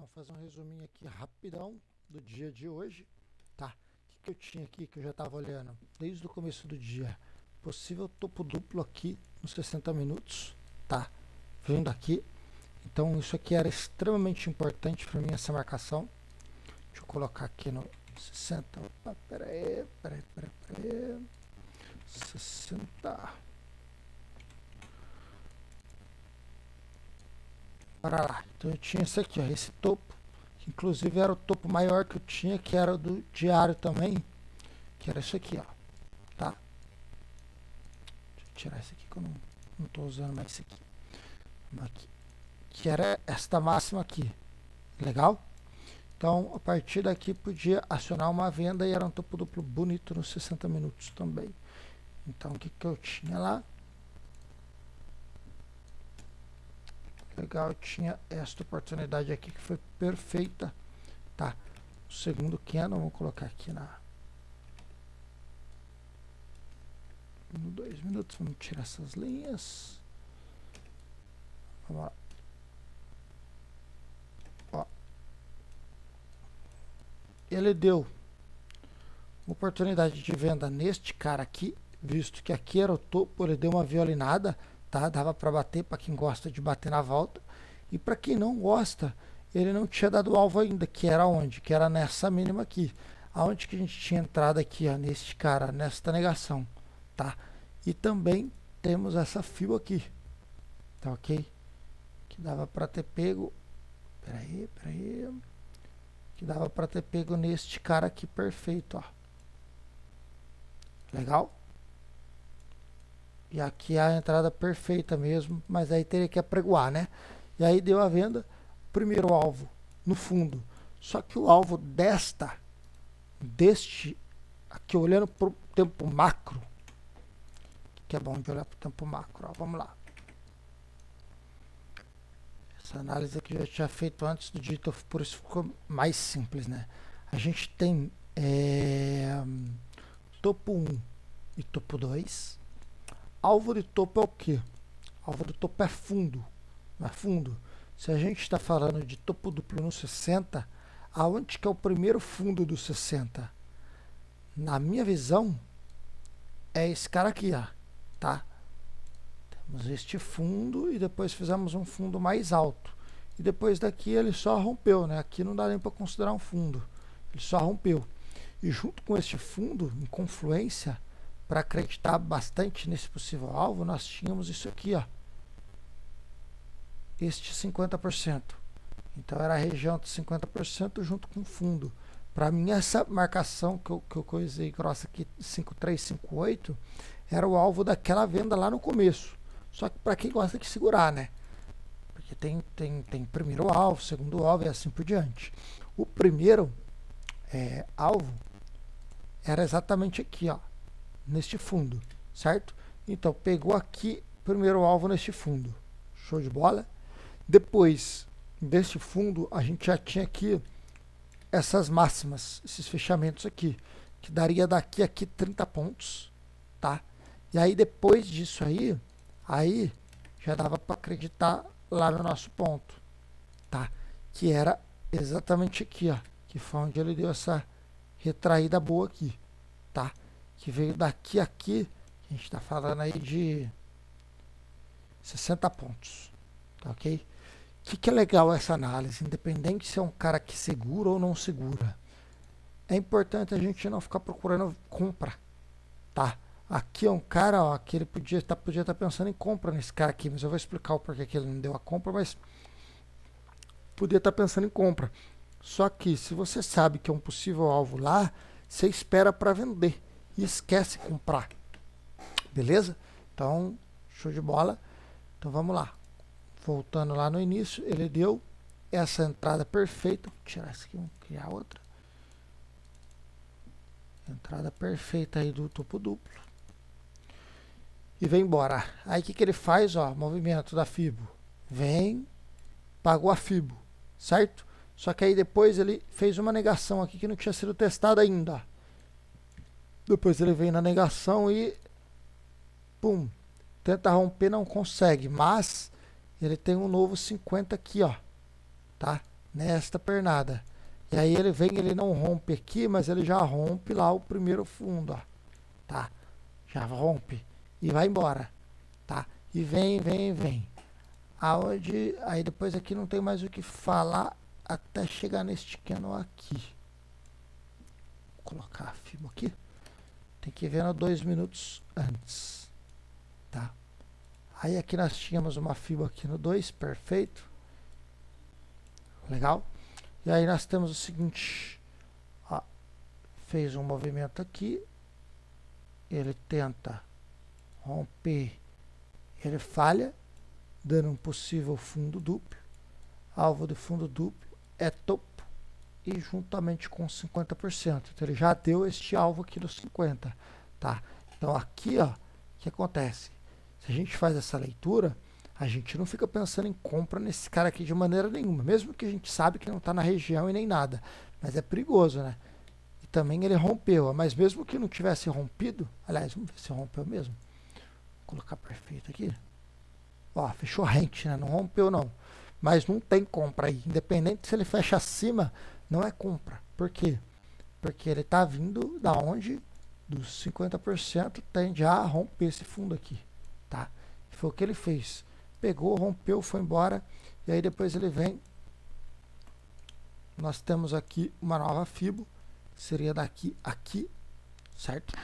Vamos fazer um resuminho aqui rapidão do dia de hoje, tá? O que eu tinha aqui que eu já estava olhando desde o começo do dia? Possível topo duplo aqui nos 60 minutos, tá? Vendo aqui. Então isso aqui era extremamente importante para mim, essa marcação. Deixa eu colocar aqui no 60. Opa, pera aí. 60. Para lá. Então eu tinha esse aqui, ó, esse topo, que inclusive era o topo maior que eu tinha, que era do diário também, que era isso aqui, ó, tá? Deixa eu tirar esse aqui que eu não tô usando mais esse aqui. Que era esta máxima aqui. Legal? Então, a partir daqui podia acionar uma venda e era um topo duplo bonito nos 60 minutos também. Então, o que eu tinha lá? Legal, eu tinha esta oportunidade aqui que foi perfeita, tá? O segundo candle, vamos colocar aqui no 2 minutos, vamos tirar essas linhas. Vamos lá. Ó. Ele deu uma oportunidade de venda neste cara aqui, visto que aqui era o topo, ele deu uma violinada, tá? Dava para bater, para quem gosta de bater na volta. E para quem não gosta, ele não tinha dado alvo ainda, que era onde? Que era nessa mínima aqui. Aonde que a gente tinha entrado aqui, ó, neste cara, nesta negação, tá? E também temos essa fio aqui, tá ok? Que dava para ter pego, peraí, que dava para ter pego neste cara aqui, perfeito, ó. Legal? E aqui é a entrada perfeita mesmo, mas aí teria que apregoar, né? E aí deu a venda, primeiro alvo no fundo. Só que o alvo deste, aqui olhando para o tempo macro, que é bom de olhar para o tempo macro, ó, vamos lá. Essa análise aqui eu já tinha feito antes do dia, por isso ficou mais simples, né? A gente tem topo 1 e topo 2. Alvo de topo é o que? Alvo do topo é fundo. Não é fundo? Se a gente está falando de topo duplo no 60, aonde que é o primeiro fundo do 60? Na minha visão, é esse cara aqui, ó, tá? Temos este fundo e depois fizemos um fundo mais alto. E depois daqui ele só rompeu, né? Aqui não dá nem para considerar um fundo. Ele só rompeu. E junto com este fundo, em confluência, para acreditar bastante nesse possível alvo, nós tínhamos isso aqui, ó. Este 50%. Então era a região de 50% junto com o fundo. Para mim, essa marcação que eu coisei grossa aqui, 5358, era o alvo daquela venda lá no começo. Só que para quem gosta de segurar, né? Porque tem primeiro alvo, segundo alvo e assim por diante. O primeiro alvo era exatamente aqui, ó, neste fundo, certo? Então pegou aqui primeiro alvo neste fundo, show de bola. Depois deste fundo a gente já tinha aqui essas máximas, esses fechamentos aqui, que daria daqui a aqui 30 pontos, tá? E aí depois disso aí já dava para acreditar lá no nosso ponto, tá? Que era exatamente aqui, ó, que foi onde ele deu essa retraída boa aqui, tá? Que veio daqui a aqui, a gente está falando aí de 60 pontos, tá ok? O que é legal essa análise, independente se é um cara que segura ou não segura, é importante a gente não ficar procurando compra, tá? Aqui é um cara, ó, que ele podia estar pensando em compra nesse cara aqui, mas eu vou explicar o porquê que ele não deu a compra, mas podia estar pensando em compra. Só que se você sabe que é um possível alvo lá, você espera para vender e esquece comprar, beleza? Então, show de bola. Então vamos lá, voltando lá no início, ele deu essa entrada perfeita. Vou tirar isso aqui, vamos criar outra entrada perfeita aí do topo duplo e vem embora. Aí o que ele faz? Ó, movimento da Fibo, vem, pagou a Fibo, certo? Só que aí depois ele fez uma negação aqui que não tinha sido testada ainda. Depois ele vem na negação e pum, tenta romper, não consegue, mas ele tem um novo 50 aqui, ó, tá? nesta pernada. E aí ele vem, ele não rompe aqui, mas ele já rompe lá o primeiro fundo, ó. Tá? Já rompe e vai embora, tá? E vem, vem, vem. Aonde, aí depois aqui não tem mais o que falar até chegar neste canon aqui. Vou colocar a fibra aqui. Tem que ver no 2 minutos antes, tá? Aí aqui nós tínhamos uma fibra aqui no 2, perfeito. Legal? E aí nós temos o seguinte, ó, fez um movimento aqui, ele tenta romper, ele falha, dando um possível fundo duplo. Alvo de fundo duplo é topo e juntamente com 50%. Então ele já deu este alvo aqui dos 50%, tá? Então aqui, ó, o que acontece? Se a gente faz essa leitura, a gente não fica pensando em compra nesse cara aqui de maneira nenhuma, mesmo que a gente sabe que não está na região e nem nada, mas é perigoso, né? E também ele rompeu, mas mesmo que não tivesse rompido, aliás, vamos ver se rompeu mesmo. Vou colocar perfeito aqui. Ó, fechou rente, né? Não rompeu não, mas não tem compra aí, independente se ele fecha acima, não é compra. Por quê? Porque ele está vindo da onde? Dos 50% tende a romper esse fundo aqui, tá? Foi o que ele fez. Pegou, rompeu, foi embora. E aí depois ele vem. Nós temos aqui uma nova fibra. Seria daqui a aqui. Certo?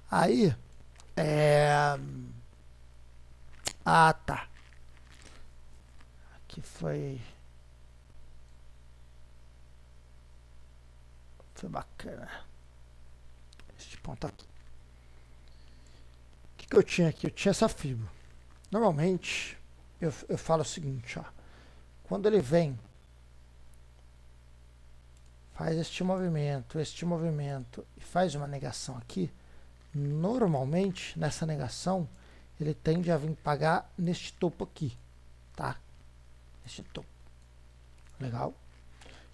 Aí. Ah, tá. Aqui foi. Foi bacana. Este ponto aqui. O que eu tinha aqui? Eu tinha essa fibra. Normalmente, eu falo o seguinte, ó. Quando ele vem, faz este movimento e faz uma negação aqui, normalmente, nessa negação, ele tende a vir pagar neste topo aqui, tá? Neste topo. Legal?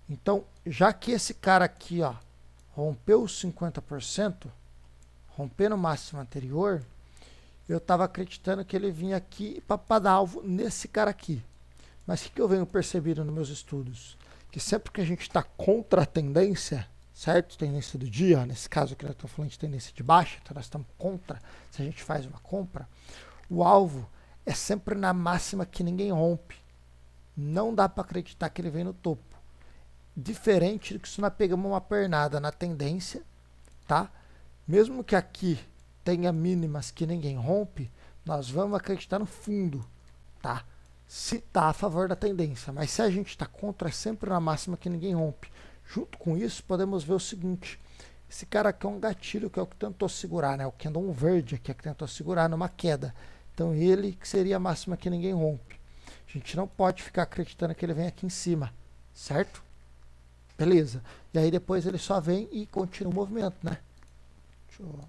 Então, já que esse cara aqui, ó, rompeu os 50%, romper no máximo anterior, eu estava acreditando que ele vinha aqui para dar alvo nesse cara aqui. Mas o que eu venho percebendo nos meus estudos? Que sempre que a gente está contra a tendência, certo? Tendência do dia, ó, nesse caso aqui nós estamos falando de tendência de baixa, então nós estamos contra, se a gente faz uma compra, o alvo é sempre na máxima que ninguém rompe. Não dá para acreditar que ele vem no topo. Diferente do que se nós pegamos uma pernada na tendência, tá? Mesmo que aqui tenha mínimas que ninguém rompe, nós vamos acreditar no fundo, tá? Se está a favor da tendência, mas se a gente está contra, é sempre na máxima que ninguém rompe. Junto com isso, podemos ver o seguinte, esse cara aqui é um gatilho que é o que tentou segurar, né? O candle verde aqui é que tentou segurar numa queda. Então ele que seria a máxima que ninguém rompe. A gente não pode ficar acreditando que ele vem aqui em cima, certo? Beleza. E aí depois ele só vem e continua o movimento, né? Deixa eu...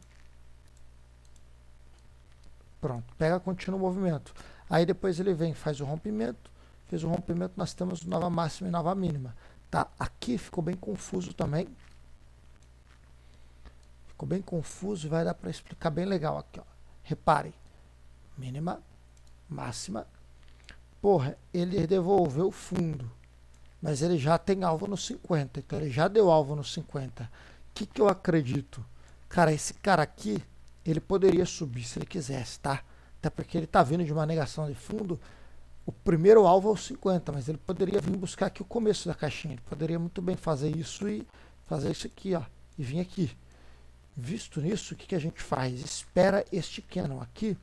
Pronto, pega, continua o movimento. Aí depois ele vem, faz o rompimento. Fez o rompimento, nós temos nova máxima e nova mínima. Tá, aqui ficou bem confuso também. Ficou bem confuso e vai dar para explicar bem legal aqui, ó. Reparem. Mínima, máxima. Porra, ele devolveu o fundo. Mas ele já tem alvo no 50. Então ele já deu alvo no 50. O que eu acredito? Cara, esse cara aqui, ele poderia subir se ele quisesse, tá? Até porque ele tá vindo de uma negação de fundo. O primeiro alvo é o 50, mas ele poderia vir buscar aqui o começo da caixinha. Ele poderia muito bem fazer isso e fazer isso aqui, ó. E vir aqui. Visto nisso, o que a gente faz? Espera este canon aqui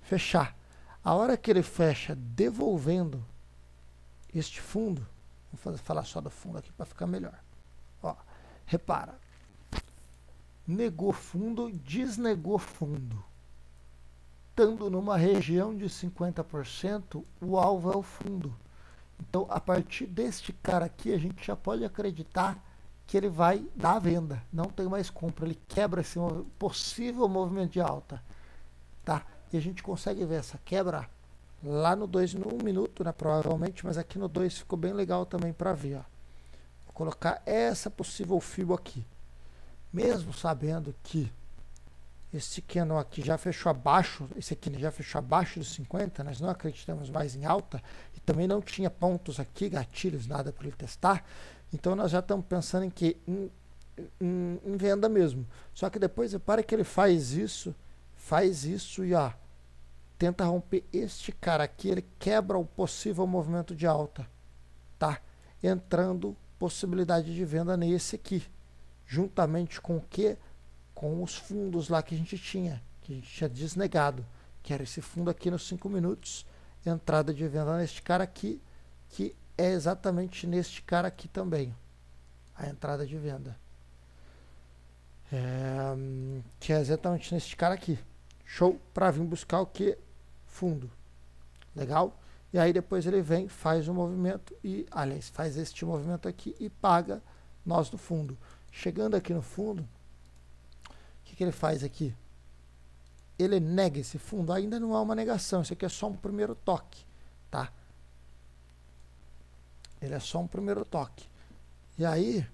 fechar. A hora que ele fecha devolvendo este fundo, vou falar só do fundo aqui para ficar melhor. Ó, repara. Negou fundo, desnegou fundo. Estando numa região de 50%, o alvo é o fundo. Então, a partir deste cara aqui, a gente já pode acreditar que ele vai dar a venda. Não tem mais compra. Ele quebra esse possível movimento de alta. Tá? E a gente consegue ver essa quebra lá no 2 no 1 minuto, né, provavelmente, mas aqui no 2 ficou bem legal também para ver. Ó. Vou colocar essa possível fibra aqui. Mesmo sabendo que Esse candle aqui já fechou abaixo, esse aqui já fechou abaixo dos 50, nós não acreditamos mais em alta, e também não tinha pontos aqui, gatilhos, nada para ele testar, então nós já estamos pensando em que em venda mesmo. Só que depois repara que ele faz isso e ó, tenta romper este cara aqui, ele quebra o possível movimento de alta, tá? Entrando possibilidade de venda nesse aqui, juntamente com o que? Com os fundos lá que a gente tinha desnegado, que era esse fundo aqui nos 5 minutos, entrada de venda neste cara aqui, que é exatamente neste cara aqui também, a entrada de venda. Que é exatamente neste cara aqui. Show, para vir buscar o que? Fundo. Legal? E aí depois ele vem, faz o movimento e, aliás, faz este movimento aqui e paga nós do fundo. Chegando aqui no fundo, o que ele faz aqui? Ele nega esse fundo, ainda não há uma negação, isso aqui é só um primeiro toque, tá? Ele é só um primeiro toque. E aí,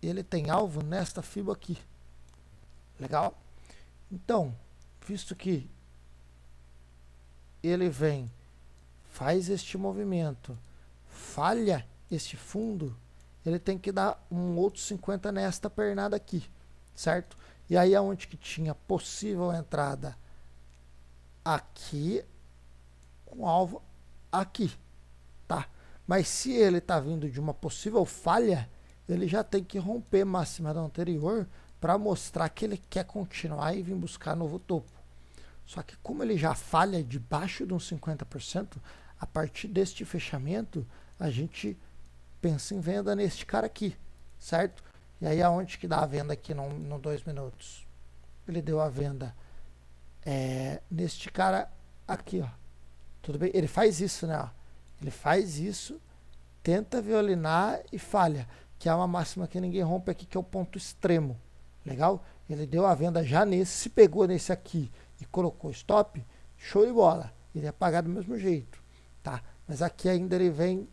ele tem alvo nesta fibra aqui. Legal? Então, visto que ele vem, faz este movimento, falha este fundo, ele tem que dar um outro 50 nesta pernada aqui, certo? E aí aonde que tinha possível entrada aqui, com alvo aqui, tá? Mas se ele está vindo de uma possível falha, ele já tem que romper máxima da anterior para mostrar que ele quer continuar e vir buscar novo topo. Só que como ele já falha debaixo de uns 50%, a partir deste fechamento, a gente pensa em venda neste cara aqui, certo? E aí aonde que dá a venda aqui no 2 minutos? Ele deu a venda neste cara aqui, ó. Tudo bem? Ele faz isso, né? Ó. Ele faz isso, tenta violinar e falha, que é uma máxima que ninguém rompe aqui, que é o ponto extremo. Legal? Ele deu a venda já nesse, se pegou nesse aqui e colocou stop, show de bola. Ele ia pagar do mesmo jeito, tá? Mas aqui ainda ele vem,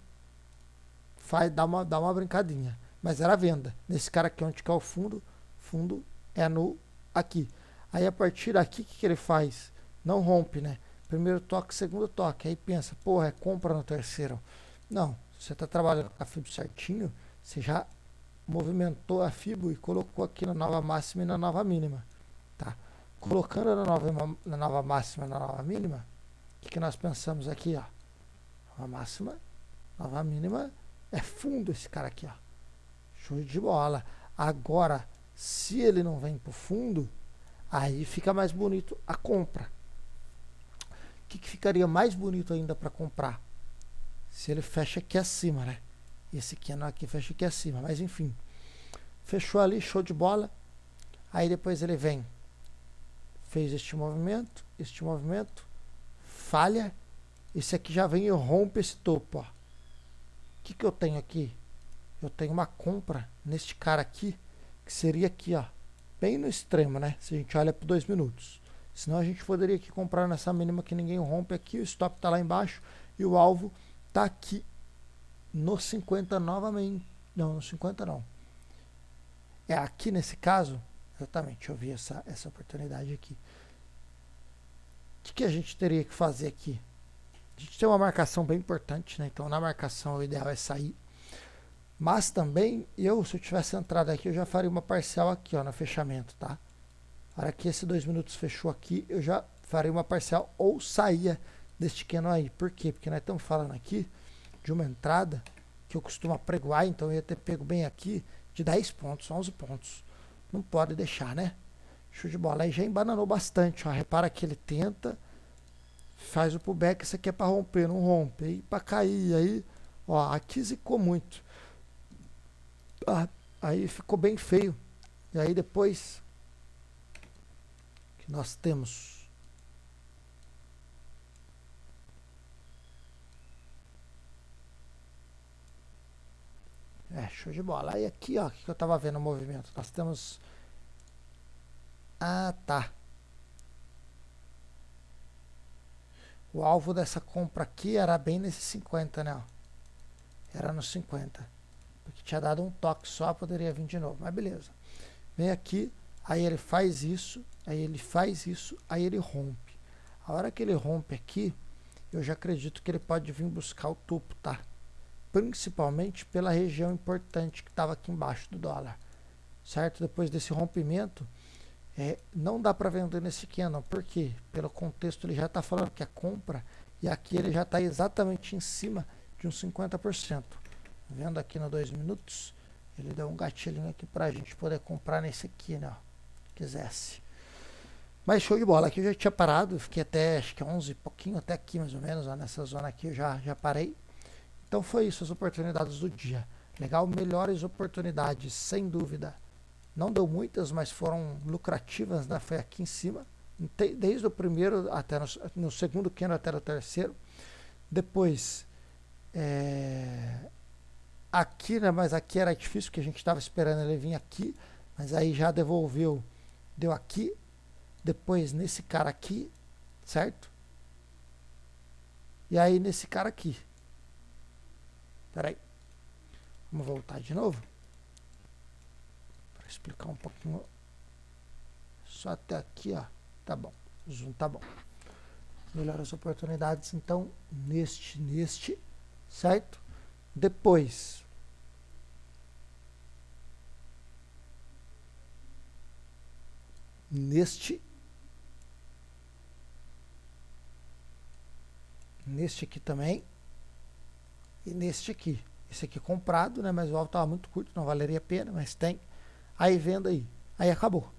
dá uma brincadinha. Mas era a venda. Nesse cara aqui onde que é o fundo é no aqui. Aí a partir daqui, o que ele faz? Não rompe, né? Primeiro toque, segundo toque. Aí pensa, porra, é compra no terceiro. Não, se você está trabalhando com a FIBO certinho, você já movimentou a FIBO e colocou aqui na nova máxima e na nova mínima, tá? Colocando na nova máxima e na nova mínima, o que nós pensamos aqui, ó? Nova máxima, nova mínima, é fundo esse cara aqui, ó. Show de bola. Agora, se ele não vem pro fundo, aí fica mais bonito a compra. O que ficaria mais bonito ainda para comprar? Se ele fecha aqui acima, né? Esse candle aqui fecha aqui acima, mas enfim. Fechou ali, show de bola. Aí depois ele vem, fez este movimento, falha. Esse aqui já vem e rompe esse topo, ó. O que eu tenho aqui? Eu tenho uma compra neste cara aqui, que seria aqui, ó, bem no extremo, né? Se a gente olha por 2 minutos. Senão a gente poderia aqui comprar nessa mínima que ninguém rompe aqui, o stop tá lá embaixo e o alvo tá aqui no 50 novamente. Não, no 50 não. É aqui nesse caso, exatamente, eu vi essa oportunidade aqui. O que a gente teria que fazer aqui? A gente tem uma marcação bem importante, né? Então na marcação o ideal é sair. Mas também, se eu tivesse entrado aqui, eu já faria uma parcial aqui, ó, no fechamento, tá? Na hora que esse 2 minutos fechou aqui, eu já faria uma parcial ou saía deste candle aí. Por quê? Porque nós estamos falando aqui de uma entrada que eu costumo apregoar, então eu ia ter pego bem aqui de 10 pontos, 11 pontos. Não pode deixar, né? Show de bola. Aí já embananou bastante, ó. Repara que ele tenta, faz o pullback, isso aqui é para romper, não rompe. Aí para cair, aí, ó, aqui zicou muito. Aí ficou bem feio. E aí depois que nós temos show de bola. Aí aqui, ó, que eu tava vendo o movimento. Nós temos tá. O alvo dessa compra aqui era bem nesse 50, né? Ó. Era no 50. Porque tinha dado um toque só, poderia vir de novo. Mas beleza. Vem aqui, Aí ele faz isso, aí ele faz isso, aí ele rompe. A hora que ele rompe aqui, eu já acredito que ele pode vir buscar o topo, tá? Principalmente pela região importante que estava aqui embaixo do dólar, certo? Depois desse rompimento, não dá para vender nesse candle, porque pelo contexto ele já está falando que é compra, e aqui ele já está exatamente em cima de uns 50%. Vendo aqui no 2 minutos, ele deu um gatilhinho aqui para a gente poder comprar nesse aqui, né? Ó, quisesse. Mas show de bola, aqui eu já tinha parado, fiquei até acho que 11 e pouquinho, até aqui mais ou menos, ó, nessa zona aqui eu já parei. Então foi isso, as oportunidades do dia. Legal, melhores oportunidades, sem dúvida. Não deu muitas, mas foram lucrativas, né? Foi aqui em cima, desde o primeiro até no segundo candle até o terceiro. Depois, aqui, né? Mas aqui era difícil, porque a gente estava esperando ele vir aqui, mas aí já devolveu, deu aqui. Depois nesse cara aqui, certo? E aí nesse cara aqui. Peraí. Vamos voltar de novo. Para explicar um pouquinho. Só até aqui, ó. Tá bom. O zoom tá bom. Melhores oportunidades, então, neste, certo? Depois. Neste aqui também, e neste aqui. Esse aqui comprado, né? Mas o alvo estava muito curto, não valeria a pena, mas tem. Aí venda aí. Aí acabou.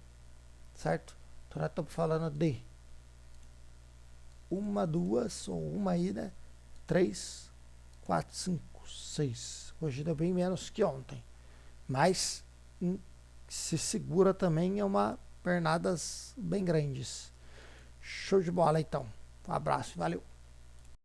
Certo? Então nós estamos falando de uma, duas, ou uma aí, né? 3, 4, 5, 6. Hoje deu bem menos que ontem. Mas se segura também, é uma pernadas bem grandes. Show de bola então. Um abraço, valeu.